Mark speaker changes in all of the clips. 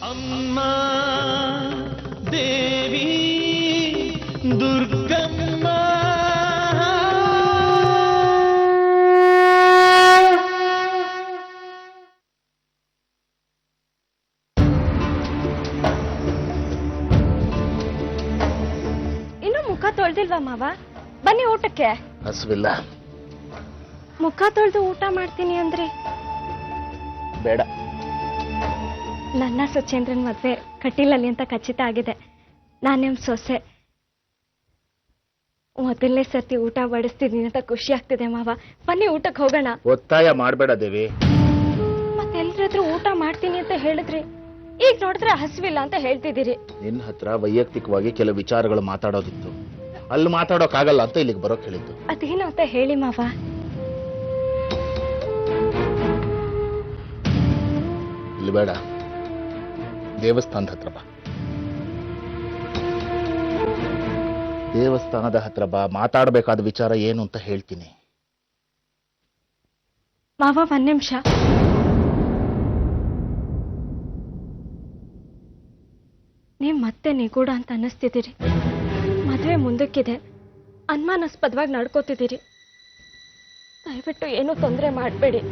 Speaker 1: ಅಮ್ಮ ದೇವಿ ದುರ್ಗಮ್ಮ
Speaker 2: ಇನ್ನು ಮುಖ ತೊಳ್ದಿಲ್ವಾ ಮಾವ? ಬನ್ನಿ ಊಟಕ್ಕೆ.
Speaker 3: ಹಸುವಿಲ್ಲ.
Speaker 2: ಮುಖ ತೊಳೆದು ಊಟ ಮಾಡ್ತೀನಿ ಅಂದ್ರೆ
Speaker 3: ಬೇಡ.
Speaker 2: ನನ್ನ ಸುಚೇಂದ್ರನ್ ಮದ್ವೆ ಕಟೀಲಲ್ಲಿ ಅಂತ ಖಚಿತ ಆಗಿದೆ. ನಾನೇಮ್ ಸೊಸೆ. ಮೊದಲನೇ ಸರ್ತಿ ಊಟ ಬಡಿಸ್ತಿದ್ದೀನಿ ಅಂತ ಖುಷಿ ಆಗ್ತಿದೆ ಮಾವ. ಬನ್ನಿ ಊಟಕ್ಕೆ ಹೋಗೋಣ.
Speaker 3: ಒತ್ತಾಯ ಮಾಡಬೇಡ ದೇವಿ.
Speaker 2: ಮತ್ತೆಲ್ರಾದ್ರೂ ಊಟ ಮಾಡ್ತೀನಿ ಅಂತ ಹೇಳಿದ್ರಿ, ಈಗ ನೋಡಿದ್ರೆ ಹಸಿವಿಲ್ಲ ಅಂತ ಹೇಳ್ತಿದ್ದೀರಿ.
Speaker 3: ನಿನ್ನ ಹತ್ರ ವೈಯಕ್ತಿಕವಾಗಿ ಕೆಲವು ವಿಚಾರಗಳು ಮಾತಾಡೋದಿತ್ತು, ಅಲ್ಲಿ ಮಾತಾಡೋಕ್ಕಾಗಲ್ಲ ಅಂತ ಇಲ್ಲಿಗೆ ಬರೋಕ್ ಹೇಳಿದ್ದು.
Speaker 2: ಅದೇನು ಅಂತ ಹೇಳಿ ಮಾವ.
Speaker 3: ಇಲ್ಲಿ ಬೇಡ, ದೇವಸ್ಥಾನದ ಹತ್ರ ಬಾ. ದೇವಸ್ಥಾನದ ಹತ್ರ ಬಾ, ಮಾತಾಡಬೇಕಾದ ವಿಚಾರ ಏನು ಅಂತ ಹೇಳ್ತೀನಿ.
Speaker 2: ಮಾವ ಒಂದ್ ನಿಮಿಷ. ನೀವ್ ಮತ್ತೆ ನಿಗೂಢ ಅಂತ ಅನ್ನಿಸ್ತಿದ್ದೀರಿ. ಮದ್ವೆ ಮುಂದಕ್ಕಿದೆ, ಅನುಮಾನಾಸ್ಪದವಾಗಿ ನಡ್ಕೋತಿದ್ದೀರಿ. ದಯವಿಟ್ಟು ಏನೂ ತೊಂದರೆ ಮಾಡಬೇಡಿ.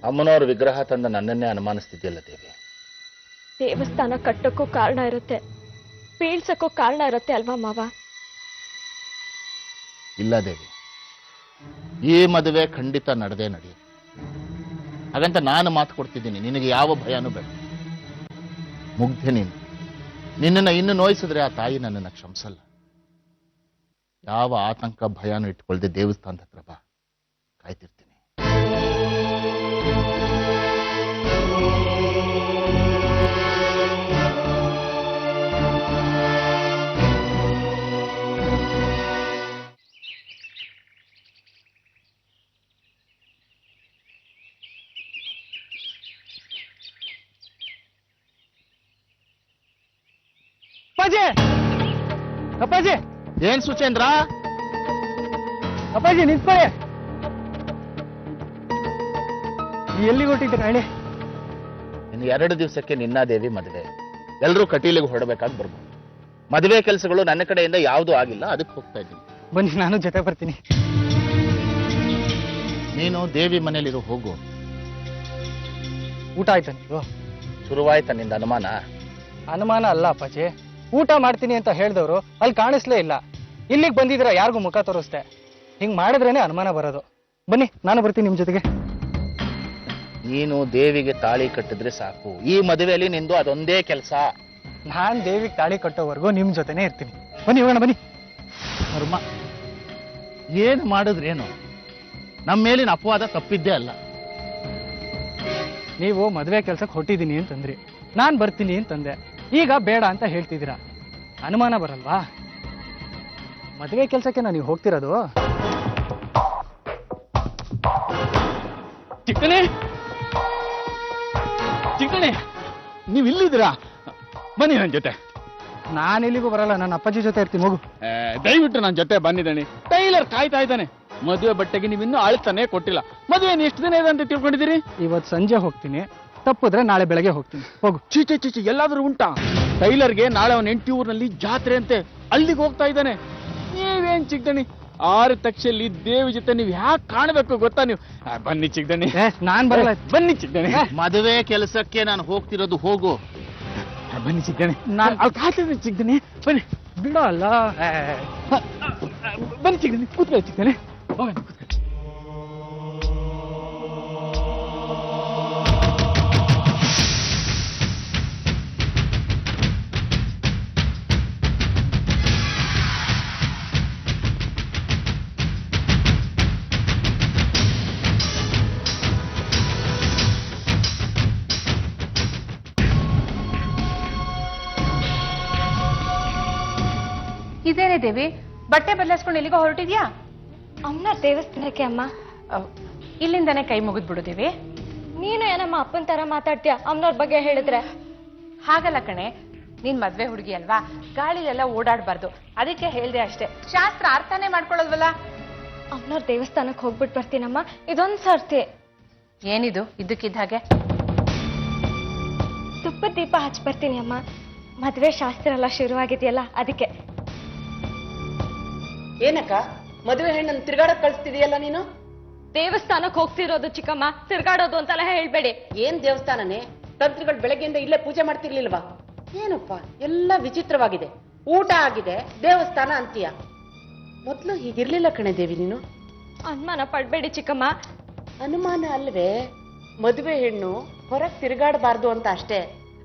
Speaker 3: ಅಮ್ಮನವ್ರ ವಿಗ್ರಹ ತಂದ ನನ್ನನ್ನೇ ಅನುಮಾನಿಸ್ತಿದ್ಯಲ್ಲ ದೇವಿ.
Speaker 2: ದೇವಸ್ಥಾನ ಕಟ್ಟಕ್ಕೂ ಕಾರಣ ಇರುತ್ತೆ, ಬೀಳ್ಸಕ್ಕೂ ಕಾರಣ ಇರುತ್ತೆ ಅಲ್ವಾ ಮಾವ?
Speaker 3: ಇಲ್ಲ ದೇವಿ, ಈ ಮದುವೆ ಖಂಡಿತ ನಡೆದೇ ನಡೆಯುತ್ತೆ. ಹಾಗಂತ ನಾನು ಮಾತು ಕೊಡ್ತಿದ್ದೀನಿ, ನಿನಗೆ ಯಾವ ಭಯನೂ ಬೇಡ. ಮುಗ್ಧೆ ನೀನು. ನಿನ್ನನ್ನು ಇನ್ನು ನೋಯಿಸಿದ್ರೆ ಆ ತಾಯಿ ನನ್ನನ್ನು ಕ್ಷಮಿಸಲ್ಲ. ಯಾವ ಆತಂಕ ಭಯನೂ ಇಟ್ಕೊಳ್ದೆ ದೇವಸ್ಥಾನದ ಹತ್ರ ಬಾ, ಕಾಯ್ತಿರ್ತೀನಿ.
Speaker 1: ಅಪ್ಪಾಜಿ, ಅಪ್ಪಾಜಿ,
Speaker 3: ಏನ್ ಸುಚೇಂದ್ರ?
Speaker 1: ಅಪ್ಪಾಜಿ ನಿಂತ್ಕೊಳ್ಳಿ. ಎಲ್ಲಿಗೆ ಹೊಟ್ಟಿದ್ದೀರ ಹೇಳಿ?
Speaker 3: ಇನ್ನು 2 ದಿವಸಕ್ಕೆ ನಿನ್ನ ದೇವಿ ಮದುವೆ. ಎಲ್ಲರೂ ಕಟೀಲಿಗೆ ಹೊರಡಬೇಕಾಗಿ ಬರ್ಬೋದು. ಮದುವೆ ಕೆಲಸಗಳು ನನ್ನ ಕಡೆಯಿಂದ ಯಾವುದೂ ಆಗಿಲ್ಲ, ಅದಕ್ಕೆ ಹೋಗ್ತಾ ಇದ್ದೀನಿ.
Speaker 1: ಬನ್ನಿ, ನಾನು ಜೊತೆ ಬರ್ತೀನಿ.
Speaker 3: ನೀನು ದೇವಿ ಮನೇಲಿರೋ ಹೋಗು.
Speaker 1: ಊಟ ಆಯ್ತಾ ನೀವು?
Speaker 3: ಶುರುವಾಯ್ತಾ ನಿಂದ ಅನುಮಾನ?
Speaker 1: ಅನುಮಾನ ಅಲ್ಲ ಅಪ್ಪಾಜಿ, ಊಟ ಮಾಡ್ತೀನಿ ಅಂತ ಹೇಳಿದವರು ಅಲ್ಲಿ ಕಾಣಿಸ್ಲೇ ಇಲ್ಲ. ಇಲ್ಲಿಗೆ ಬಂದಿದ್ರ ಯಾರಿಗೂ ಮುಖ ತೋರಿಸ್ದೆ. ಹಿಂಗ್ ಮಾಡಿದ್ರೇನೆ ಅನುಮಾನ ಬರೋದು. ಬನ್ನಿ, ನಾನು ಬರ್ತೀನಿ ನಿಮ್ ಜೊತೆಗೆ.
Speaker 3: ನೀನು ದೇವಿಗೆ ತಾಳಿ ಕಟ್ಟಿದ್ರೆ ಸಾಕು. ಈ ಮದುವೆಯಲ್ಲಿ ನಿಂದು ಅದೊಂದೇ ಕೆಲಸ.
Speaker 1: ನಾನ್ ದೇವಿಗೆ ತಾಳಿ ಕಟ್ಟೋವರೆಗೂ ನಿಮ್ ಜೊತೆನೆ ಇರ್ತೀನಿ. ಬನ್ನಿ ಹೋಗೋಣ, ಬನ್ನಿ.
Speaker 3: ಧರ್ಮ ಏನು ಮಾಡಿದ್ರೇನು, ನಮ್ಮ ಮೇಲಿನ ಅಪವಾದ ತಪ್ಪಿದ್ದೇ ಅಲ್ಲ.
Speaker 1: ನೀವು ಮದುವೆ ಕೆಲ್ಸಕ್ಕೆ ಹೊಟ್ಟಿದ್ದೀನಿ ಅಂತಂದ್ರಿ, ನಾನ್ ಬರ್ತೀನಿ ಅಂತಂದೆ. ಈಗ ಬೇಡ ಅಂತ ಹೇಳ್ತಿದ್ದೀರಾ, ಅನುಮಾನ ಬರಲ್ವಾ? ಮದುವೆ ಕೆಲ್ಸಕ್ಕೆ ನೀವು ಹೋಗ್ತಿರೋದು? ಚಿಕ್ಕಣೆ, ಚಿಕ್ಕಣೆ, ನೀವು ಇಲ್ಲಿದ್ದೀರಾ? ಬನ್ನಿ ನನ್ನ ಜೊತೆ. ನಾನು ಎಲ್ಲಿಗೂ ಬರಲ್ಲ, ನನ್ನ ಅಪ್ಪಾಜಿ ಜೊತೆ ಇರ್ತೀನಿ. ಹೋಗು.
Speaker 4: ದಯವಿಟ್ಟು ನನ್ನ ಜೊತೆ ಬನ್ನಿದ್ದಾನೆ. ಟೈಲರ್ ಕಾಯ್ತಾ ಇದ್ದಾನೆ. ಮದುವೆ ಬಟ್ಟೆಗೆ ನೀವು ಇನ್ನೂ ಅಳ್ತಾನೆ ಕೊಟ್ಟಿಲ್ಲ. ಮದುವೆ ಎಷ್ಟು ದಿನ ಇದೆ ಅಂತ ತಿಳ್ಕೊಂಡಿದ್ದೀರಿ?
Speaker 1: ಇವತ್ತು ಸಂಜೆ ಹೋಗ್ತೀನಿ, ತಪ್ಪಿದ್ರೆ ನಾಳೆ ಬೆಳಗ್ಗೆ ಹೋಗ್ತೀನಿ. ಹೋಗು.
Speaker 4: ಚೀಚಿ ಎಲ್ಲಾದ್ರೂ ಉಂಟಾ? ಟೈಲರ್ಗೆ ನಾಳೆ ಅವನ ಹೆಂಡತಿ ಊರಿನಲ್ಲಿ ಜಾತ್ರೆ ಅಂತೆ, ಅಲ್ಲಿಗೆ ಹೋಗ್ತಾ ಇದ್ದಾನೆ. ನೀವೇನ್ ಚಿಕ್ಕದಣಿ 6 ತಕ್ಷೆಯಲ್ಲಿ ದೇವಿ ಜೊತೆ ನೀವು ಯಾಕೆ ಕಾಣಬೇಕು ಗೊತ್ತಾ? ನೀವು ಬನ್ನಿ ಚಿಕ್ಕದಣಿ.
Speaker 1: ನಾನ್ ಬರಲ್ಲ.
Speaker 4: ಬನ್ನಿ ಚಿಕ್ಕದಣಿ.
Speaker 3: ಮದುವೆ ಕೆಲಸಕ್ಕೆ ನಾನು ಹೋಗ್ತಿರೋದು, ಹೋಗು.
Speaker 4: ಬನ್ನಿ ಚಿಕ್ಕದಣಿ. ನಾನು ಅಲ್ಲಿ ಕಾಯ್ತಿದ್ದೆ ಚಿಕ್ಕದಣಿ. ಬನ್ನಿ.
Speaker 1: ಬಿಡೋ ಅಲ್ಲ.
Speaker 4: ಬನ್ನಿ ಚಿಕ್ಕದಣಿ, ಕೂತ್ಕೊಳ್ಳಿ ಚಿಕ್ಕದಣಿ. ಹೋಗೋಣ, ಕೂತ್ಕೊಳ್ಳಿ.
Speaker 5: ಇದೇನೇ ದೇವಿ, ಬಟ್ಟೆ ಬದಲಾಯಿಸ್ಕೊಂಡು ಎಲ್ಲಿಗೋ ಹೊರಟಿದ್ಯಾ?
Speaker 2: ಅಮ್ಮ ದೇವಸ್ಥಾನಕ್ಕೆ ಅಮ್ಮ.
Speaker 5: ಇಲ್ಲಿಂದಾನೆ ಕೈ ಮುಗಿದ್ಬಿಡು ದೇವಿ.
Speaker 2: ನೀನು ಏನಮ್ಮ ಅಪ್ಪನ ತರ ಮಾತಾಡ್ತೀಯ ಅಮ್ಮನವ್ರ ಬಗ್ಗೆ ಹೇಳಿದ್ರೆ?
Speaker 5: ಹಾಗಲ್ಲ ಕಣೆ, ನೀನ್ ಮದ್ವೆ ಹುಡುಗಿ ಅಲ್ವಾ, ಗಾಳಿಲೆಲ್ಲ ಓಡಾಡ್ಬಾರ್ದು, ಅದಕ್ಕೆ ಹೇಳ್ದೆ ಅಷ್ಟೇ. ಶಾಸ್ತ್ರ ಅರ್ಥನೇ ಮಾಡ್ಕೊಳ್ಳೋದ್ವಲ್ಲ.
Speaker 2: ಅಮ್ಮನವ್ರ ದೇವಸ್ಥಾನಕ್ಕೆ ಹೋಗ್ಬಿಟ್ಟು ಬರ್ತೀನಮ್ಮ, ಇದೊಂದ್ ಸರ್ತಿ.
Speaker 5: ಏನಿದು ಇದ್ದಕ್ಕಿದ್ದ ಹಾಗೆ?
Speaker 2: ಇದು ತುಪ್ಪದ ದೀಪ ಹಚ್ಚಿ ಬರ್ತೀನಿ ಅಮ್ಮ. ಮದುವೆ ಶಾಸ್ತ್ರ ಎಲ್ಲ ಶುರುವಾಗಿದೆಯಲ್ಲ ಅದಕ್ಕೆ.
Speaker 6: ಏನಕ್ಕ ಮದುವೆ ಹೆಣ್ಣನ್ನು ತಿರ್ಗಾಡಕ್ ಕಳಿಸ್ತಿದೀಯಲ್ಲ ನೀನು?
Speaker 2: ದೇವಸ್ಥಾನಕ್ಕೆ ಹೋಗ್ತಿರೋದು ಚಿಕ್ಕಮ್ಮ, ತಿರ್ಗಾಡೋದು ಅಂತೆಲ್ಲ ಹೇಳ್ಬೇಡಿ.
Speaker 6: ಏನ್ ದೇವಸ್ಥಾನನೇ? ತಂತ್ರಿಗಳು ಬೆಳಗ್ಗೆಯಿಂದ ಇಲ್ಲೇ ಪೂಜೆ ಮಾಡ್ತಿರ್ಲಿಲ್ವಾ? ಏನಪ್ಪ ಎಲ್ಲ ವಿಚಿತ್ರವಾಗಿದೆ. ಊಟ ಆಗಿದೆ, ದೇವಸ್ಥಾನ ಅಂತೀಯ. ಮೊದ್ಲು ಹೀಗಿರ್ಲಿಲ್ಲ ಕಣೆ ದೇವಿ ನೀನು.
Speaker 2: ಅನುಮಾನ ಪಡ್ಬೇಡಿ ಚಿಕ್ಕಮ್ಮ.
Speaker 6: ಅನುಮಾನ ಅಲ್ವೇ, ಮದುವೆ ಹೆಣ್ಣು ಹೊರಗ್ ತಿರುಗಾಡಬಾರ್ದು ಅಂತ ಅಷ್ಟೇ.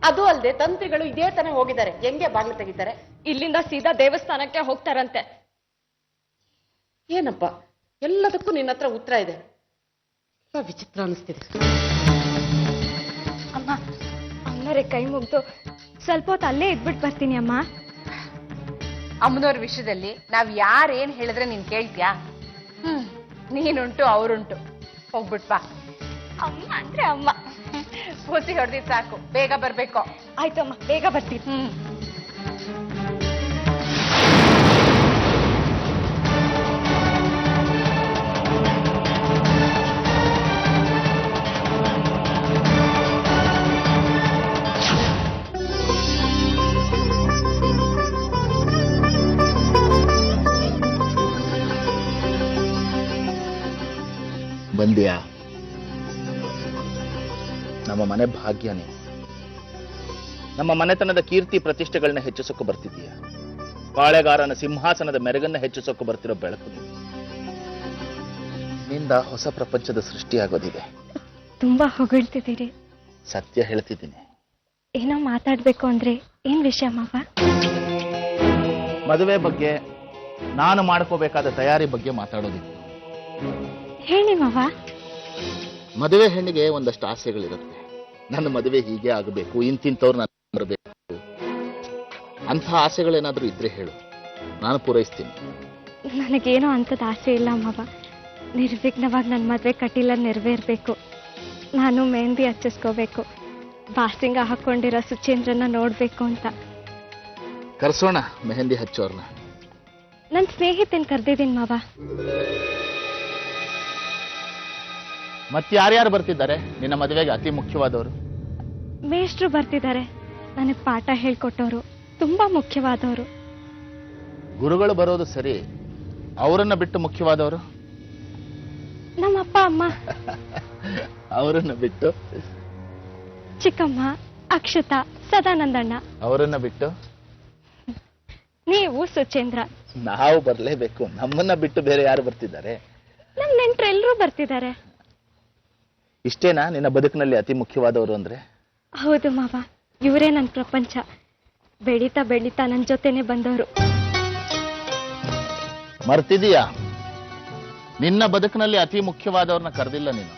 Speaker 6: ಅದು ಅಲ್ಲದೆ ತಂತ್ರಿಗಳು ಇದೇ ತಾನೇ ಹೋಗಿದ್ದಾರೆ, ಹೆಂಗೆ ಬಾಗ್ಲು ತೆಗಿತಾರೆ?
Speaker 2: ಇಲ್ಲಿಂದ ಸೀದಾ ದೇವಸ್ಥಾನಕ್ಕೆ ಹೋಗ್ತಾರಂತೆ.
Speaker 6: ಏನಪ್ಪ ಎಲ್ಲದಕ್ಕೂ ನಿನ್ನ ಹತ್ರ ಉತ್ತರ ಇದೆ. ವಿಚಿತ್ರ ಅನಿಸ್ತಿದೆ.
Speaker 2: ಅಮ್ಮ, ಅಮ್ಮನವ್ರೆ ಕೈ ಮುಗ್ದು ಸ್ವಲ್ಪ ಹೊತ್ತು ಅಲ್ಲೇ ಇದ್ಬಿಟ್ಟು ಬರ್ತೀನಿ ಅಮ್ಮ.
Speaker 5: ಅಮ್ಮನವ್ರ ವಿಷಯದಲ್ಲಿ ನಾವ್ ಯಾರೇನ್ ಹೇಳಿದ್ರೆ ನೀನ್ ಕೇಳ್ತೀಯಾ? ನೀನುಂಟು ಅವರುಂಟು, ಹೋಗ್ಬಿಟ್ ಬಾ.
Speaker 2: ಅಮ್ಮ ಅಂದ್ರೆ ಅಮ್ಮ.
Speaker 5: ಹುಸಿ ಹೊಡೆದಿದ್ ಸಾಕು, ಬೇಗ ಬರ್ಬೇಕು.
Speaker 2: ಆಯ್ತು ಅಮ್ಮ, ಬೇಗ ಬರ್ತೀನಿ.
Speaker 3: ಬಂದ್ಯಾ? ನಮ್ಮ ಮನೆ ಭಾಗ್ಯ ನೀನು. ನಮ್ಮ ಮನೆತನದ ಕೀರ್ತಿ ಪ್ರತಿಷ್ಠೆಗಳನ್ನ ಹೆಚ್ಚಿಸೋಕೆ ಬರ್ತಿದ್ದೀಯ. ಪಾಳೆಗಾರನ ಸಿಂಹಾಸನದ ಮೆರಗನ್ನ ಹೆಚ್ಚಿಸೋಕೆ ಬರ್ತಿರೋ ಬೆಳಕು ನೀನು. ನಿಂದ ಹೊಸ ಪ್ರಪಂಚದ ಸೃಷ್ಟಿಯಾಗೋದಿದೆ.
Speaker 2: ತುಂಬಾ ಹೊಗಳ್ತಿದ್ದೀರಿ.
Speaker 3: ಸತ್ಯ ಹೇಳ್ತಿದ್ದೀನಿ.
Speaker 2: ಏನೋ ಮಾತಾಡ್ಬೇಕು ಅಂದ್ರೆ ಏನ್ ವಿಷಯ ಮಾವ?
Speaker 3: ಮದುವೆ ಬಗ್ಗೆ, ನಾನು ಮಾಡ್ಕೋಬೇಕಾದ ತಯಾರಿ ಬಗ್ಗೆ ಮಾತಾಡೋದಿತ್ತು.
Speaker 2: ಹೇಳಿ ಮಾವ.
Speaker 3: ಮದುವೆ ಹೆಣ್ಣಿಗೆ ಒಂದಷ್ಟು ಆಸೆಗಳಿರುತ್ತೆ. ನನ್ನ ಮದುವೆ ಹೀಗೆ ಆಗಬೇಕು, ಇಂತಿಂತವ್ರು ನಾನು ಬರಬೇಕು ಅಂಥ ಆಸೆಗಳೇನಾದ್ರೂ ಇದ್ರೆ ಹೇಳು, ನಾನು ಪೂರೈಸ್ತೀನಿ.
Speaker 2: ನನಗೇನೋ ಅಂಥದ್ದು ಆಸೆ ಇಲ್ಲ ಮಾವ. ನಿರ್ವಿಘ್ನವಾಗಿ ನನ್ನ ಮದುವೆ ಕಟೀಲ ನೆರವೇರ್ಬೇಕು. ನಾನು ಮೆಹಂದಿ ಹಚ್ಚಿಸ್ಕೋಬೇಕು, ಬಾಸಿಂಗ ಹಾಕೊಂಡಿರೋ ಸುಚೇಂದ್ರನ ನೋಡ್ಬೇಕು ಅಂತ.
Speaker 3: ಕರ್ಸೋಣ ಮೆಹಂದಿ ಹಚ್ಚೋರ್ನ.
Speaker 2: ನನ್ನ ಸ್ನೇಹಿತನ ಕರ್ದಿದ್ದೀನಿ ಮಾವ.
Speaker 3: ಮತ್ತಾರ್ಯಾರು ಬರ್ತಿದ್ದಾರೆ ನಿನ್ನ ಮದುವೆಗೆ ಅತಿ ಮುಖ್ಯವಾದವರು?
Speaker 2: ಮೇಷ್ಟ್ರು ಬರ್ತಿದ್ದಾರೆ, ನನಗೆ ಪಾಠ ಹೇಳ್ಕೊಟ್ಟವರು, ತುಂಬಾ ಮುಖ್ಯವಾದವರು.
Speaker 3: ಗುರುಗಳು ಬರೋದು ಸರಿ, ಅವರನ್ನ ಬಿಟ್ಟು ಮುಖ್ಯವಾದವರು?
Speaker 2: ನಮ್ಮ ಅಪ್ಪ ಅಮ್ಮ.
Speaker 3: ಅವರನ್ನ ಬಿಟ್ಟು
Speaker 2: ಚಿಕ್ಕಮ್ಮ, ಅಕ್ಷತಾ, ಸದಾನಂದಣ್ಣ.
Speaker 3: ಅವರನ್ನ ಬಿಟ್ಟು
Speaker 2: ನೀವು, ಸುಚೇಂದ್ರ.
Speaker 3: ನಾವು ಬರ್ಲೇಬೇಕು. ನಮ್ಮನ್ನ ಬಿಟ್ಟು ಬೇರೆ ಯಾರು ಬರ್ತಿದ್ದಾರೆ?
Speaker 2: ನಮ್ಮ ನೆಂಟ್ರು ಎಲ್ಲರೂ ಬರ್ತಿದ್ದಾರೆ.
Speaker 3: ಇಷ್ಟೇನಾ ನಿನ್ನ ಬದುಕಿನಲ್ಲಿ ಅತಿ ಮುಖ್ಯವಾದವರು ಅಂದ್ರೆ?
Speaker 2: ಹೌದು ಮಾವ, ಇವರೇ ನನ್ನ ಪ್ರಪಂಚ. ಬೆಳೀತಾ ಬೆಳೀತಾ ನನ್ನ ಜೊತೆನೆ ಬಂದವರು.
Speaker 3: ಮರ್ತಿದೀಯಾ? ನಿನ್ನ ಬದುಕಿನಲ್ಲಿ ಅತಿ ಮುಖ್ಯವಾದವ್ರನ್ನ ಕರೆದಿಲ್ಲ ನೀನು.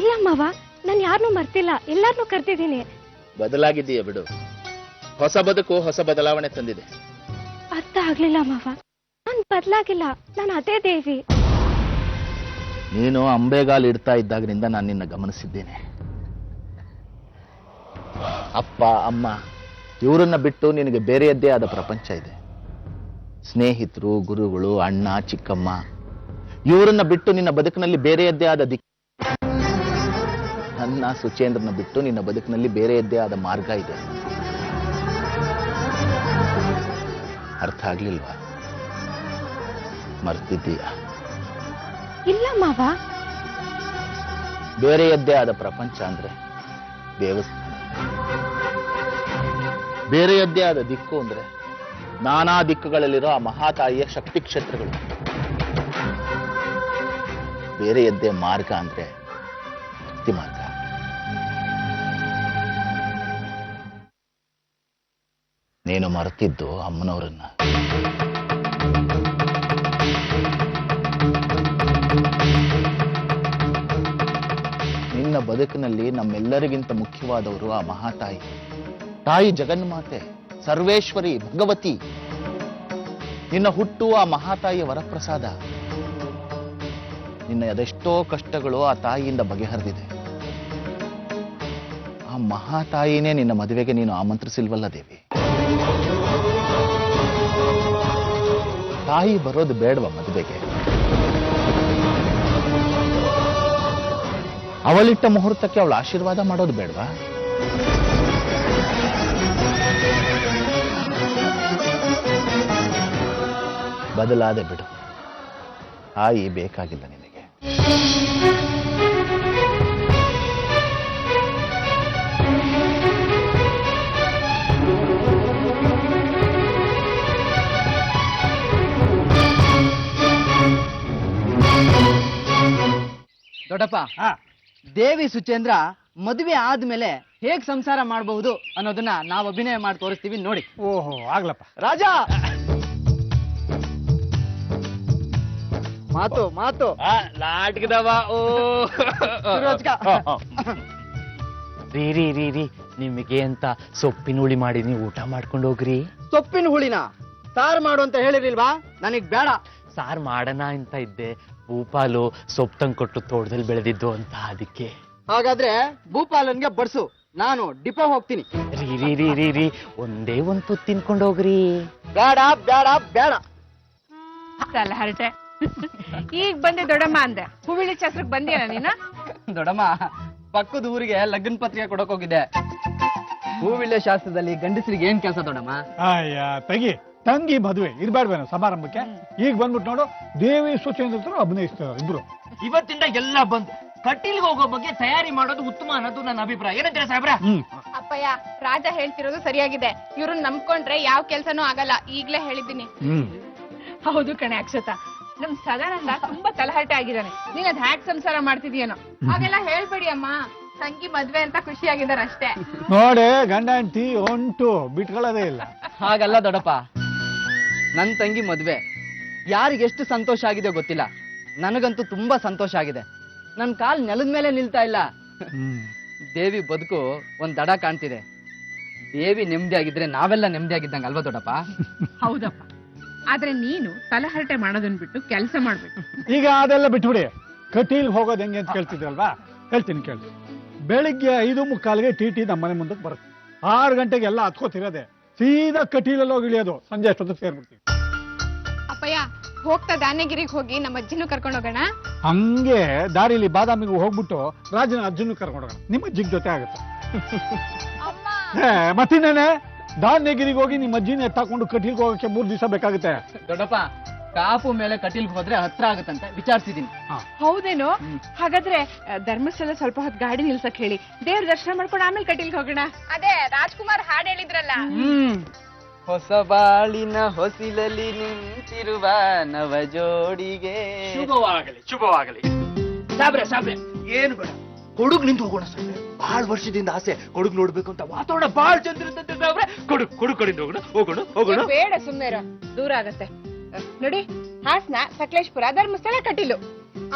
Speaker 2: ಇಲ್ಲ ಮಾವ, ನಾನು ಯಾರನ್ನೂ ಮರ್ತಿಲ್ಲ, ಎಲ್ಲಾರನ್ನೂ ಕರ್ತಿದ್ದೀನಿ.
Speaker 3: ಬದಲಾಗಿದ್ದೀಯ ಬಿಡು. ಹೊಸ ಬದುಕು ಹೊಸ ಬದಲಾವಣೆ ತಂದಿದೆ.
Speaker 2: ಅರ್ಥ ಆಗ್ಲಿಲ್ಲ ಮಾವ. ನಾನು ಬದಲಾಗಿಲ್ಲ, ನಾನು ಅದೇ ದೇವಿ.
Speaker 3: ನೀನು ಅಂಬೆಗಾಲು ಇಡ್ತಾ ಇದ್ದಾಗಿನಿಂದ ನಾನು ನಿನ್ನ ಗಮನಿಸಿದ್ದೇನೆ. ಅಪ್ಪ ಅಮ್ಮ ಇವರನ್ನ ಬಿಟ್ಟು ನಿನಗೆ ಬೇರೆಯದ್ದೇ ಆದ ಪ್ರಪಂಚ ಇದೆ. ಸ್ನೇಹಿತರು, ಗುರುಗಳು, ಅಣ್ಣ, ಚಿಕ್ಕಮ್ಮ ಇವರನ್ನ ಬಿಟ್ಟು ನಿನ್ನ ಬದುಕಿನಲ್ಲಿ ಬೇರೆಯದ್ದೇ ಆದ ದಿಕ್ಕು. ನನ್ನ ಸುಚೇಂದ್ರನ ಬಿಟ್ಟು ನಿನ್ನ ಬದುಕಿನಲ್ಲಿ ಬೇರೆಯದ್ದೇ ಆದ ಮಾರ್ಗ ಇದೆ. ಅರ್ಥ ಆಗ್ಲಿಲ್ವಾ? ಮರ್ತಿದ್ದೀಯ?
Speaker 2: ಇಲ್ಲ ಮಾವ.
Speaker 3: ಬೇರೆಯದ್ದೇ ಆದ ಪ್ರಪಂಚ ಅಂದ್ರೆ ದೇವಸ್ಥಾನ, ಬೇರೆಯದ್ದೇ ಆದ ದಿಕ್ಕು ಅಂದ್ರೆ ನಾನಾ ದಿಕ್ಕುಗಳಲ್ಲಿರೋ ಆ ಮಹಾತಾಯಿಯ ಶಕ್ತಿ ಕ್ಷೇತ್ರಗಳು. ಬೇರೆಯದ್ದೇ ಮಾರ್ಗ ಅಂದ್ರೆ ಭಕ್ತಿ ಮಾರ್ಗ. ನೀನು ಮರೆತಿದ್ದು ಅಮ್ಮನವರನ್ನ. ನಿನ್ನ ಬದುಕಿನಲ್ಲಿ ನಮ್ಮೆಲ್ಲರಿಗಿಂತ ಮುಖ್ಯವಾದವರು ಆ ಮಹಾತಾಯಿ. ತಾಯಿ ಜಗನ್ಮಾತೆ, ಸರ್ವೇಶ್ವರಿ, ಭಗವತಿ. ನಿನ್ನ ಹುಟ್ಟು ಆ ಮಹಾತಾಯಿಯ ವರಪ್ರಸಾದ. ನಿನ್ನ ಅದೆಷ್ಟೋ ಕಷ್ಟಗಳು ಆ ತಾಯಿಯಿಂದ ಬಗೆಹರಿದಿದೆ. ಆ ಮಹಾತಾಯಿನೇ ನಿನ್ನ ಮದುವೆಗೆ ನೀನು ಆಮಂತ್ರಿಸಿಲ್ವಲ್ಲ ದೇವಿ? ತಾಯಿ ಬರೋದು ಬೇಡವಾ ಮದುವೆಗೆ? ಅವಳಿಟ್ಟ ಮುಹೂರ್ತಕ್ಕೆ ಅವಳು ಆಶೀರ್ವಾದ ಮಾಡೋದು ಬೇಡವಾ? ಬದಲಾದೆ ಬಿಡು. ತಾಯಿ ಬೇಕಾಗಿಲ್ಲ ನಿನಗೆ.
Speaker 7: ದೊಡ್ಡಪ್ಪ, ದೇವಿ ಸುಚೇಂದ್ರ ಮದುವೆ ಆದ್ಮೇಲೆ ಹೇಗ್ ಸಂಸಾರ ಮಾಡಬಹುದು ಅನ್ನೋದನ್ನ ನಾವು ಅಭಿನಯ ಮಾಡಿ ತೋರಿಸ್ತೀವಿ ನೋಡಿ.
Speaker 1: ಓಹೋ ಆಗ್ಲಪ್ಪ.
Speaker 7: ರಾಜ ಮಾತು ಮಾತು
Speaker 4: ನಾಟಕದವ. ಓ
Speaker 7: ಸುರೋಜ್ಕ.
Speaker 8: ರೀ ರೀ ರೀ ರೀ ನಿಮಗೆ ಅಂತ ಸೊಪ್ಪಿನ ಹುಳಿ ಮಾಡಿ ನೀವು ಊಟ ಮಾಡ್ಕೊಂಡು ಹೋಗ್ರಿ.
Speaker 7: ಸೊಪ್ಪಿನ ಹುಳಿನ ಸಾರು ಮಾಡು ಅಂತ ಹೇಳಿರ್ಲಿಲ್ವಾ? ನನಗ್ ಬೇಡ.
Speaker 8: ಸಾರ್ ಮಾಡೋಣ ಅಂತ ಇದ್ದೆ, ಭೂಪಾಲು ಸೊಪ್ಪು ತಂದು ಕೊಟ್ಟು ತೋಟದಲ್ಲಿ ಬೆಳೆದಿದ್ದು ಅಂತ, ಅದಕ್ಕೆ.
Speaker 7: ಹಾಗಾದ್ರೆ ಭೂಪಾಲನ್ಗೆ ಬಡ್ಸು, ನಾನು ಡಿಪೋ ಹೋಗ್ತೀನಿ.
Speaker 8: ರೀ ರೀ ರೀ ರೀ ರೀ ಒಂದೇ ಒಂದು ತುತ್ತು ತಿನ್ಕೊಂಡು ಹೋಗ್ರಿ.
Speaker 7: ಬೇಡ ಬೇಡ ಬೇಡ.
Speaker 5: ಹರಟೆ ಈಗ ಬಂದೆ ದೊಡ್ಡಮ್ಮ ಅಂದೆ, ಹೂವಿಳಿ ಶಾಸ್ತ್ರಕ್ಕೆ ಬಂದಿಯಲ್ಲ ನೀನು?
Speaker 7: ದೊಡ್ಡಮ್ಮ, ಪಕ್ಕದ ಊರಿಗೆ ಲಗ್ನ ಪತ್ರಿಕೆ ಕೊಡಕ್ ಹೋಗಿದ್ದೆ. ಹೂವಿಳ್ಳೆ ಶಾಸ್ತ್ರದಲ್ಲಿ ಗಂಡಸರಿಗೆ ಏನ್ ಕೆಲಸ ದೊಡ್ಡಮ್ಮ?
Speaker 9: ಅಯ್ಯ ತೆಗಿ, ತಂಗಿ ಮದುವೆ ಇರ್ಬೇಡ್ವೇನೋ ಸಮಾರಂಭಕ್ಕೆ. ಈಗ ಬಂದ್ಬಿಟ್ಟು ನೋಡು, ದೇವಿ ಸುಚೇಂದ್ರ ಅಭಿನಯಿಸ್ತಾರೆ ಇಬ್ರು.
Speaker 8: ಇವತ್ತಿಂದ ಎಲ್ಲ ಬಂದು ಕಟೀಲ್ಗೆ ಹೋಗೋ ಬಗ್ಗೆ ತಯಾರಿ ಮಾಡೋದು ಉತ್ತಮ ಅನ್ನೋದು ನನ್ನ ಅಭಿಪ್ರಾಯ. ಏನಂತೀರಾ ಸಾಹೇಬ್ರ?
Speaker 5: ಅಪ್ಪಯ್ಯ, ರಾಜ ಹೇಳ್ತಿರೋದು ಸರಿಯಾಗಿದೆ. ಇವ್ರನ್ನ ನಂಬ್ಕೊಂಡ್ರೆ ಯಾವ ಕೆಲ್ಸನೂ ಆಗಲ್ಲ, ಈಗ್ಲೇ ಹೇಳಿದ್ದೀನಿ. ಹೌದು ಕಣೆ ಅಕ್ಷತಾ, ನಮ್ ಸದಾನಂದ ತುಂಬಾ ತಲಹರಟೆ ಆಗಿದ್ದಾನೆ. ನೀನ್ ಅದ್ ಹ್ಯಾಕ್ ಸಂಸಾರ ಮಾಡ್ತಿದ್ಯೇನೋ ಹಾಗೆಲ್ಲ ಹೇಳ್ಬೇಡಿ ಅಮ್ಮ. ತಂಗಿ ಮದ್ವೆ ಅಂತ ಖುಷಿಯಾಗಿದ್ದಾರೆ ಅಷ್ಟೇ.
Speaker 9: ನೋಡೆ, ಗಂಡ ಹೆಂಡತಿ ಹೊಂಟು ಬಿಟ್ಕೊಳ್ಳೋದೇ ಇಲ್ಲ.
Speaker 7: ಹಾಗಲ್ಲ ದೊಡ್ಡಪ್ಪ, ನನ್ ತಂಗಿ ಮದ್ವೆ ಯಾರಿಗೆ ಎಷ್ಟು ಸಂತೋಷ ಆಗಿದೆ ಗೊತ್ತಿಲ್ಲ. ನನಗಂತೂ ತುಂಬಾ ಸಂತೋಷ ಆಗಿದೆ. ನನ್ ಕಾಲ್ ನೆಲದ ಮೇಲೆ ನಿಲ್ತಾ ಇಲ್ಲ. ದೇವಿ ಬದುಕು ಒಂದ್ ದಡ ಕಾಣ್ತಿದೆ. ದೇವಿ ನೆಮ್ಮದಿ ಆಗಿದ್ರೆ ನಾವೆಲ್ಲ ನೆಮ್ಮದಿ ಆಗಿದ್ದಂಗ ಅಲ್ವಾ ದೊಡ್ಡಪ್ಪ?
Speaker 5: ಹೌದಪ್ಪ, ಆದ್ರೆ ನೀನು ತಲಹರಟೆ ಮಾಡೋದನ್ನ ಬಿಟ್ಟು ಕೆಲಸ ಮಾಡ್ಬೇಕು.
Speaker 9: ಈಗ ಅದೆಲ್ಲ ಬಿಟ್ಬಿಡಿ. ಕಟೀಲ್ ಹೋಗೋದು ಹೆಂಗೆ ಅಂತ ಕೇಳ್ತಿದ್ರಲ್ವಾ? ಹೇಳ್ತೀನಿ ಕೇಳಿ. ಬೆಳಿಗ್ಗೆ 5:45ಗೆ ಟಿ ನಮ್ಮನೆ ಮುಂದಕ್ಕೆ ಬರುತ್ತೆ. 6 ಗಂಟೆಗೆ ಎಲ್ಲ ಹತ್ಕೋತಿರೋದೆ, ಸೀದಾ ಕಟೀಲಲ್ಲಿ ಹೋಗಿ ಇಳಿಯೋದು. ಸಂಜೆ ಅಷ್ಟೊತ್ತಿಗೆ ಸೇರ್ಬಿಡ್ತೀವಿ.
Speaker 5: ಅಪ್ಪಯ್ಯ, ಹೋಗ್ತಾ ಧಾನ್ಯಗಿರಿಗೆ ಹೋಗಿ ನಮ್ಮ ಅಜ್ಜಿನೂ ಕರ್ಕೊಂಡು ಹೋಗೋಣ.
Speaker 9: ಹಂಗೆ ದಾರಿಲಿ ಬಾದಾಮಿಗೆ ಹೋಗ್ಬಿಟ್ಟು ರಾಜನ ಅಜ್ಜನ್ನು ಕರ್ಕೊಂಡು ಹೋಗೋಣ. ನಿಮ್ಮ ಅಜ್ಜಿಗೆ ಜೊತೆ ಆಗುತ್ತೆ. ಮತ್ತಿನ್ನೇನೆ, ಧಾನ್ಯಗಿರಿಗೆ ಹೋಗಿ ನಿಮ್ಮ ಅಜ್ಜಿನ ಎತ್ತಾಕೊಂಡು ಕಟೀಲ್ಗೆ ಹೋಗಕ್ಕೆ 3 ದಿವಸ ಬೇಕಾಗುತ್ತೆ.
Speaker 7: ದೊಡ್ಡಪ್ಪ, ಕಾಪು ಮೇಲೆ ಕಟೀಲ್ಗೆ ಹೋದ್ರೆ ಹತ್ರ ಆಗುತ್ತಂತೆ ವಿಚಾರಿಸಿದೀನಿ.
Speaker 5: ಹೌದೇನೋ? ಹಾಗಾದ್ರೆ ಧರ್ಮಸ್ಥಳ ಸ್ವಲ್ಪ ಹೊತ್ತು ಗಾಡಿ ನಿಲ್ಸಕ್ ಹೇಳಿ, ದೇವ್ರ ದರ್ಶನ ಮಾಡ್ಕೊಂಡು ಆಮೇಲೆ ಕಟೀಲ್ಗೆ ಹೋಗೋಣ. ಅದೇ ರಾಜ್ಕುಮಾರ್ ಹಾಡ್ ಹೇಳಿದ್ರಲ್ಲ.
Speaker 7: ಹೊಸ ಬಾಳಿನ ಹೊಸಿಲಲ್ಲಿ ನಿಂತಿರುವ ನವ ಜೋಡಿಗೆ
Speaker 4: ಶುಭವಾಗಲಿ ಶುಭವಾಗಲಿ.
Speaker 8: ಸಾಬ್ರೆ ಏನು ಬೇಡ, ಕೊಡುಗ್ ನಿಂತು ಹೋಗೋಣ ಸಾಬ್ರೆ. ಬಹಳ ವರ್ಷದಿಂದ ಆಸೆ ಕೊಡುಗ್ ನೋಡ್ಬೇಕು ಅಂತ. ವಾತಾವರಣ ಬಹಳ ಚಂದ ಇರುತ್ತೆ ಸಾಬ್ರೆ. ಕೊಡುಗ್ ಕಡೆಯಿಂದ ಹೋಗೋಣ.
Speaker 5: ಬೇಡ, ಸುಮ್ಮನೆ ಇರೋ, ದೂರ ಆಗತ್ತೆ. ನೋಡಿ, ಹಾಸನ, ಸಕಲೇಶ್ಪುರ, ಧರ್ಮಸ್ಥಳ, ಕಟೀಲು.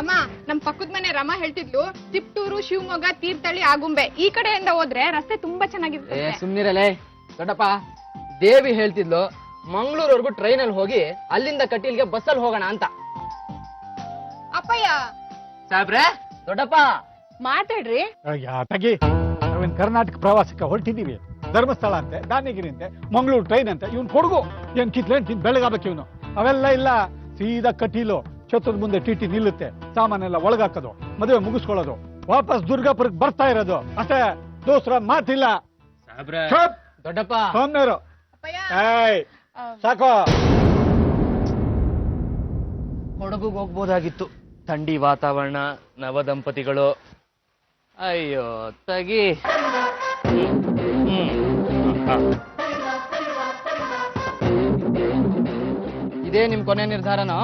Speaker 5: ಅಮ್ಮ, ನಮ್ ಪಕ್ಕದ ಮನೆ ರಮಾ ಹೇಳ್ತಿದ್ಲು, ತಿಪ್ಟೂರು, ಶಿವಮೊಗ್ಗ, ತೀರ್ಥಹಳ್ಳಿ, ಆಗುಂಬೆ ಈ ಕಡೆಯಿಂದ ಹೋದ್ರೆ ರಸ್ತೆ ತುಂಬಾ ಚೆನ್ನಾಗಿರುತ್ತೆ.
Speaker 7: ಸುಮ್ನಿರಲೇ ದೊಡ್ಡಪ್ಪ. ದೇವಿ ಹೇಳ್ತಿದ್ಲು ಮಂಗಳೂರ್ವರೆಗೂ ಟ್ರೈನಲ್ಲಿ ಹೋಗಿ ಅಲ್ಲಿಂದ ಕಟೀಲ್ಗೆ ಬಸ್ಸಲ್ಲಿ ಹೋಗೋಣ ಅಂತ.
Speaker 5: ಅಪ್ಪಯ್ಯ,
Speaker 7: ಸಾಬ್ರೆ, ದೊಡ್ಡಪ್ಪ
Speaker 5: ಮಾತಾಡ್ರಿ.
Speaker 9: ತಗಿ, ನಾವೇನ್ ಕರ್ನಾಟಕ ಪ್ರವಾಸಕ್ಕೆ ಹೊರಟಿದೀವಿ. ಧರ್ಮಸ್ಥಳ ಅಂತೆ, ದಾವಣಗೆರೆ ಅಂತೆ, ಮಂಗಳೂರು ಟ್ರೈನ್ ಅಂತೆ. ಇವ್ನು ಕೊಡುಗು ಏನ್ ಕಿತ್ಲೇನ್ ಬೆಳಗಾಗಬೇಕು ಇವನು. ಅವೆಲ್ಲ ಇಲ್ಲ, ಸೀದಾ ಕಟೀಲು. ಛತ್ರದ ಮುಂದೆ ಟಿ ನಿಲ್ಲುತ್ತೆ, ಸಾಮಾನೆಲ್ಲ ಒಳಗಾಕೋದು, ಮದುವೆ ಮುಗಿಸ್ಕೊಳ್ಳೋದು, ವಾಪಸ್ ದುರ್ಗಾಪುರಕ್ಕೆ ಬರ್ತಾ ಇರೋದು ಅಷ್ಟೇ. ದೋಸ್ರ ಮಾತಿಲ್ಲ.
Speaker 7: ದೊಡ್ಡಪ್ಪ,
Speaker 9: ಸೋಮ್ನೇರು, ಸಾಕೋ.
Speaker 8: ಕೊಡಗುಗೆ ಹೋಗ್ಬೋದಾಗಿತ್ತು. ಥಂಡಿ ವಾತಾವರಣ, ನವ ದಂಪತಿಗಳು. ಅಯ್ಯೋ ತಗಿ.
Speaker 7: ಇದೇ ನಿಮ್ ಕೊನೆ ನಿರ್ಧಾರನೋ?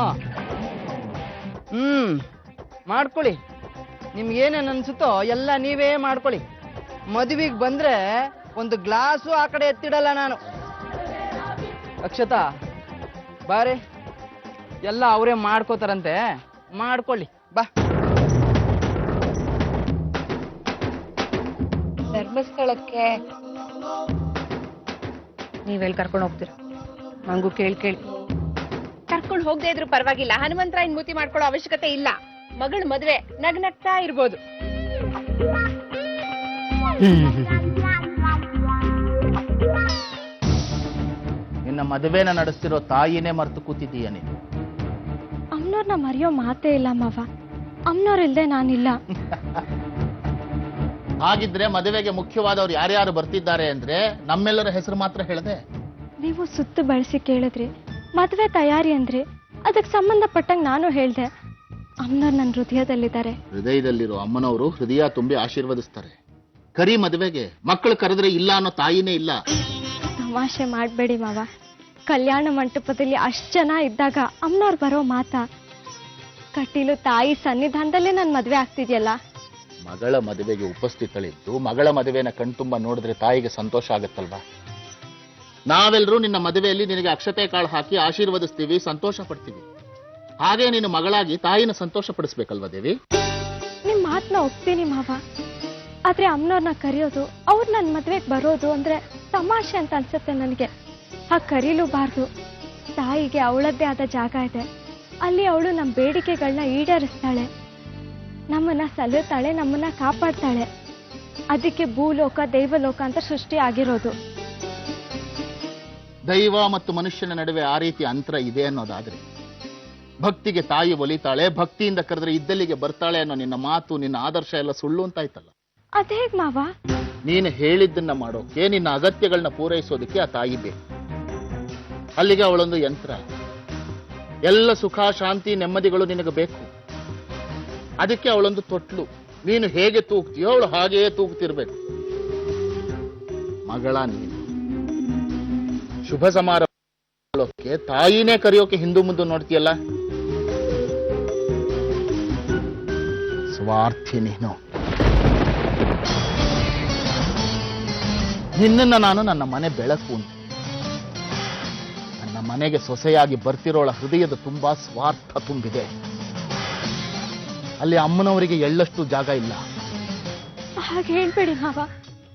Speaker 7: ಮಾಡ್ಕೊಳ್ಳಿ. ನಿಮ್ಗೇನೇನು ಅನ್ಸುತ್ತೋ ಎಲ್ಲ ನೀವೇ ಮಾಡ್ಕೊಳ್ಳಿ. ಮದುವೆಗೆ ಬಂದ್ರೆ ಒಂದು ಗ್ಲಾಸು ಆ ಕಡೆ ಎತ್ತಿಡಲ್ಲ ನಾನು. ಅಕ್ಷತಾ, ಬಾರೆ, ಎಲ್ಲ ಅವರೇ ಮಾಡ್ಕೋತಾರಂತೆ, ಮಾಡ್ಕೊಳ್ಳಿ ಬಾ.
Speaker 5: ಧರ್ಮಸ್ಥಳಕ್ಕೆ ನೀವೆಲ್ಲಿ ಕರ್ಕೊಂಡು ಹೋಗ್ತೀರಾ? ನಂಗೂ ಕೇಳಿ ಕರ್ಕೊಂಡು ಹೋಗದೆ ಇದ್ರು ಪರವಾಗಿಲ್ಲ. ಹನುಮಂತರಾಯನ್ ಮೂತಿ ಮಾಡ್ಕೊಳ್ಳೋ ಅವಶ್ಯಕತೆ ಇಲ್ಲ. ಮಗಳ ಮದ್ವೆ ನಗ್ನಗ್ತಾ ಇರ್ಬೋದು.
Speaker 3: ನಿನ್ನ ಮದುವೆನ ನಡೆಸ್ತಿರೋ ತಾಯಿನೇ ಮರ್ತು ಕೂತಿದ್ದೀಯ ನೀನು.
Speaker 2: ಅಮ್ನೋರ್ನ ಮರೆಯೋ ಮಾತೇ ಇಲ್ಲ ಮಾವ. ಅಮ್ನೋರಿಲ್ದೆ ನಾನಿಲ್ಲ.
Speaker 3: ಹಾಗಿದ್ರೆ ಮದುವೆಗೆ ಮುಖ್ಯವಾದವ್ರು ಯಾರ್ಯಾರು ಬರ್ತಿದ್ದಾರೆ ಅಂದ್ರೆ ನಮ್ಮೆಲ್ಲರ ಹೆಸರು ಮಾತ್ರ ಹೇಳದೆ.
Speaker 2: ನೀವು ಸುತ್ತು ಬಳಸಿ ಕೇಳಿದ್ರಿ, ಮದ್ವೆ ತಯಾರಿ ಅಂದ್ರೆ ಅದಕ್ಕೆ ಸಂಬಂಧಪಟ್ಟಂಗೆ ನಾನು ಹೇಳಿದೆ. ಅಮ್ಮನವ್ರು ನನ್ನ ಹೃದಯದಲ್ಲಿದ್ದಾರೆ.
Speaker 3: ಹೃದಯದಲ್ಲಿರೋ ಅಮ್ಮನವರು ಹೃದಯ ತುಂಬಿ ಆಶೀರ್ವದಿಸ್ತಾರೆ. ಕರಿ ಮದುವೆಗೆ ಮಕ್ಕಳು ಕರೆದ್ರೆ ಇಲ್ಲ ಅನ್ನೋ ತಾಯಿನೇ ಇಲ್ಲ.
Speaker 2: ತಮಾಷೆ ಮಾಡಬೇಡಿ ಮಾವ. ಕಲ್ಯಾಣ ಮಂಟಪದಲ್ಲಿ ಅಷ್ಟು ಜನ ಇದ್ದಾಗ ಅಮ್ಮನವ್ರು ಬರೋ ಮಾತಾ? ಕಟೀಲು ತಾಯಿ ಸನ್ನಿಧಾನದಲ್ಲೇ ನನ್ನ ಮದುವೆ ಆಗ್ತಿದ್ಯಲ್ಲ.
Speaker 3: ಮಗಳ ಮದುವೆಗೆ ಉಪಸ್ಥಿತಳಿದ್ದು ಮಗಳ ಮದುವೆನ ಕಣ್ತುಂಬ ನೋಡಿದ್ರೆ ತಾಯಿಗೆ ಸಂತೋಷ ಆಗತ್ತಲ್ವಾ? ನಾವೆಲ್ಲರೂ ನಿನ್ನ ಮದುವೆಯಲ್ಲಿ ನಿನಗೆ ಅಕ್ಷತೆ ಕಾಳು ಹಾಕಿ ಆಶೀರ್ವದಿಸ್ತೀವಿ, ಸಂತೋಷ ಪಡ್ತೀವಿ. ಹಾಗೆ ನೀನು ಮಗಳಾಗಿ ತಾಯಿನ ಸಂತೋಷ ಪಡಿಸ್ಬೇಕಲ್ವಾ ದೇವಿ?
Speaker 2: ನಿಮ್ಮ ಮಾತನ್ನ ಒಪ್ತೀನಿ ಮಾವ. ಆದ್ರೆ ಅಮ್ಮನವ್ರನ್ನ ಕರೆಯೋದು, ಅವ್ರು ನನ್ನ ಮದುವೆಗೆ ಬರೋದು ಅಂದ್ರೆ ತಮಾಷೆ ಅಂತ ಅನ್ಸುತ್ತೆ ನನಗೆ. ಹಾಗೆ ಕರೀಲೂಬಾರ್ದು. ತಾಯಿಗೆ ಅವಳದ್ದೇ ಆದ ಜಾಗ ಇದೆ. ಅಲ್ಲಿ ಅವಳು ನಮ್ಮ ಬೇಡಿಕೆಗಳನ್ನ ಈಡೇರಿಸ್ತಾಳೆ, ನಮ್ಮನ್ನ ಸಲುತ್ತಾಳೆ, ನಮ್ಮನ್ನ ಕಾಪಾಡ್ತಾಳೆ. ಅದಕ್ಕೆ ಭೂಲೋಕ ದೈವಲೋಕ ಅಂತ ಸೃಷ್ಟಿ ಆಗಿರೋದು.
Speaker 3: ದೈವ ಮತ್ತು ಮನುಷ್ಯನ ನಡುವೆ ಆ ರೀತಿ ಅಂತರ ಇದೆ ಅನ್ನೋದಾದ್ರೆ, ಭಕ್ತಿಗೆ ತಾಯಿ ಒಲಿತಾಳೆ, ಭಕ್ತಿಯಿಂದ ಕರೆದ್ರೆ ಇದ್ದಲ್ಲಿಗೆ ಬರ್ತಾಳೆ ಅನ್ನೋ ನಿನ್ನ ಮಾತು, ನಿನ್ನ ಆದರ್ಶ ಎಲ್ಲ ಸುಳ್ಳು ಅಂತಾಯ್ತಲ್ಲ.
Speaker 2: ಅದೇಗ್ ಮಾವ?
Speaker 3: ನೀನು ಹೇಳಿದ್ದನ್ನ ಮಾಡೋಕೆ, ನಿನ್ನ ಅಗತ್ಯಗಳನ್ನ ಪೂರೈಸೋದಕ್ಕೆ ಆ ತಾಯಿ ಬೇಕು. ಅಲ್ಲಿಗೆ ಅವಳೊಂದು ಯಂತ್ರ. ಎಲ್ಲ ಸುಖ ಶಾಂತಿ ನೆಮ್ಮದಿಗಳು ನಿನಗೆ ಬೇಕು. ಅದಕ್ಕೆ ಅವಳೊಂದು ತೊಟ್ಲು. ನೀನು ಹೇಗೆ ತೂಗ್ತೀಯೋ ಅವಳು ಹಾಗೆಯೇ ತೂಗ್ತಿರ್ಬೇಕು. ಮಗಳ ನೀನು ಶುಭ ಸಮಾರಂಭಕ್ಕೆ ತಾಯಿನೇ ಕರೆಯೋಕೆ ಹಿಂದೂ ಮುಂದೆ ನೋಡ್ತೀಯಲ್ಲ. ಸ್ವಾರ್ಥಿ ನೀನು. ನಿನ್ನನ್ನು ನಾನು ನನ್ನ ಮನೆ ಬೆಳಕು ಅಂತ. ನನ್ನ ಮನೆಗೆ ಸೊಸೆಯಾಗಿ ಬರ್ತಿರೋಳ ಹೃದಯದ ತುಂಬಾ ಸ್ವಾರ್ಥ ತುಂಬಿದೆ. ಅಲ್ಲಿ ಅಮ್ಮನವರಿಗೆ ಎಳ್ಳಷ್ಟು ಜಾಗ ಇಲ್ಲ.
Speaker 2: ಹಾಗೆ ಹೇಳ್ಬೇಡಿ ಮಾವ.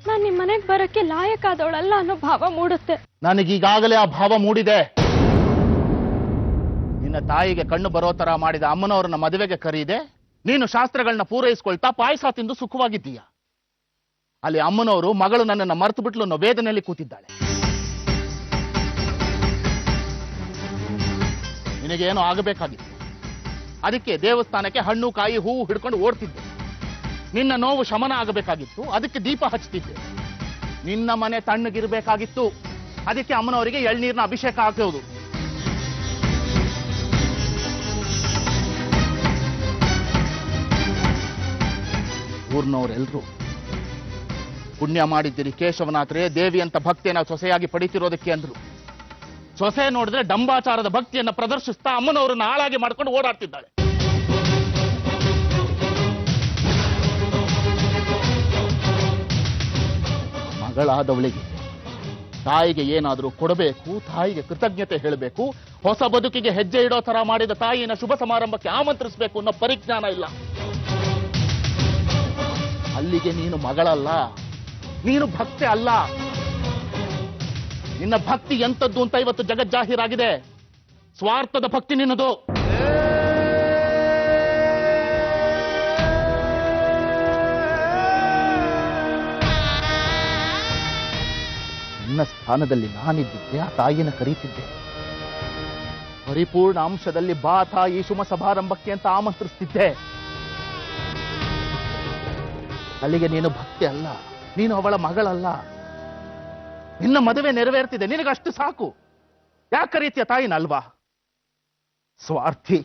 Speaker 2: ನಾನು ನಿಮ್ಮ ಮನೆಗೆ ಬರೋಕ್ಕೆ ಲಾಯಕ್ಕಾದವಳಲ್ಲ ಅನ್ನೋ ಭಾವ ಮೂಡುತ್ತೆ.
Speaker 3: ನನಗೀಗಾಗಲೇ ಆ ಭಾವ ಮೂಡಿದೆ. ನಿನ್ನ ತಾಯಿಗೆ ಕಣ್ಣು ಬರೋ ತರ ಮಾಡಿದ ಅಮ್ಮನವರನ್ನ ಮದುವೆಗೆ ಕರೀದೆ. ನೀನು ಶಾಸ್ತ್ರಗಳನ್ನ ಪೂರೈಸ್ಕೊಳ್ತಾ ಪಾಯಸ ತಿಂದು ಸುಖವಾಗಿದ್ದೀಯ. ಅಲ್ಲಿ ಅಮ್ಮನವರು ಮಗಳು ನನ್ನನ್ನು ಮರೆತು ಬಿಟ್ಲು ಅನ್ನೋ ವೇದನೆಯಲ್ಲಿ ಕೂತಿದ್ದಾಳೆ. ನಿನಗೇನೋ ಆಗಬೇಕಾಗಿತ್ತು. ಅದಕ್ಕೆ ದೇವಸ್ಥಾನಕ್ಕೆ ಹಣ್ಣು ಕಾಯಿ ಹೂವು ಹಿಡ್ಕೊಂಡು ಓಡ್ತಿದ್ದೆ. ನಿನ್ನ ನೋವು ಶಮನ ಆಗಬೇಕಾಗಿತ್ತು. ಅದಕ್ಕೆ ದೀಪ ಹಚ್ತಿದ್ದೆ. ನಿನ್ನ ಮನೆ ತಣ್ಣಗಿರ್ಬೇಕಾಗಿತ್ತು. ಅದಕ್ಕೆ ಅಮ್ಮನವರಿಗೆ ಎಳ್ನೀರಿನ ಅಭಿಷೇಕ ಹಾಕೋದು. ಊರ್ನವರೆಲ್ಲರೂ ಪುಣ್ಯ ಮಾಡಿದ್ದೀರಿ ಕೇಶವನಾಥರೇ, ದೇವಿ ಅಂತ ಭಕ್ತಿಯನ್ನ ಸೊಸೆಯಾಗಿ ಪಡಿತಿರೋದಕ್ಕೆ ಅಂದ್ರು. ಸೊಸೆ ನೋಡಿದ್ರೆ ಡಂಬಾಚಾರದ ಭಕ್ತಿಯನ್ನ ಪ್ರದರ್ಶಿಸ್ತಾ ಅಮ್ಮನವರನ್ನ ಹಾಳಾಗಿ ಮಾಡ್ಕೊಂಡು ಓಡಾಡ್ತಿದ್ದಾಳೆ. ಮಗಳಾದವಳಿಗೆ ತಾಯಿಗೆ ಏನಾದರೂ ಕೊಡಬೇಕು, ತಾಯಿಗೆ ಕೃತಜ್ಞತೆ ಹೇಳಬೇಕು, ಹೊಸ ಬದುಕಿಗೆ ಹೆಜ್ಜೆ ಇಡೋ ತರ ಮಾಡಿದ ತಾಯಿನ ಶುಭ ಸಮಾರಂಭಕ್ಕೆ ಆಮಂತ್ರಿಸಬೇಕು ಅನ್ನೋ ಪರಿಜ್ಞಾನ ಇಲ್ಲ. ಅಲ್ಲಿಗೆ ನೀನು ಮಗಳಲ್ಲ, ನೀನು ಭಕ್ತಿ ಅಲ್ಲ. ನಿನ್ನ ಭಕ್ತಿ ಎಂಥದ್ದು ಅಂತ ಇವತ್ತು ಜಗಜ್ಜಾಹೀರಾಗಿದೆ. ಸ್ವಾರ್ಥದ ಭಕ್ತಿ ನಿನ್ನದು. ನಿನ್ನ ಸ್ಥಾನದಲ್ಲಿ ನಾನಿದ್ದಿದ್ದೆ, ಆ ತಾಯಿನ ಕರೀತಿದ್ದೆ. ಪರಿಪೂರ್ಣ ಅಂಶದಲ್ಲಿ ಬಾ ತಾಯಿ ಶುಭ ಸಮಾರಂಭಕ್ಕೆ ಅಂತ ಆಮಂತ್ರಿಸ್ತಿದ್ದೆ. ಅಲ್ಲಿಗೆ ನೀನು ಭಕ್ತಿ ಅಲ್ಲ, ನೀನು ಅವಳ ಮಗಳಲ್ಲ. ನಿನ್ನ ಮದುವೆ ನೆರವೇರ್ತಿದೆ, ನಿನಗಷ್ಟು ಸಾಕು. ಯಾಕೆ ಕರೀತೀಯ ತಾಯಿನ ಅಲ್ವಾ? ಸ್ವಾರ್ಥಿ.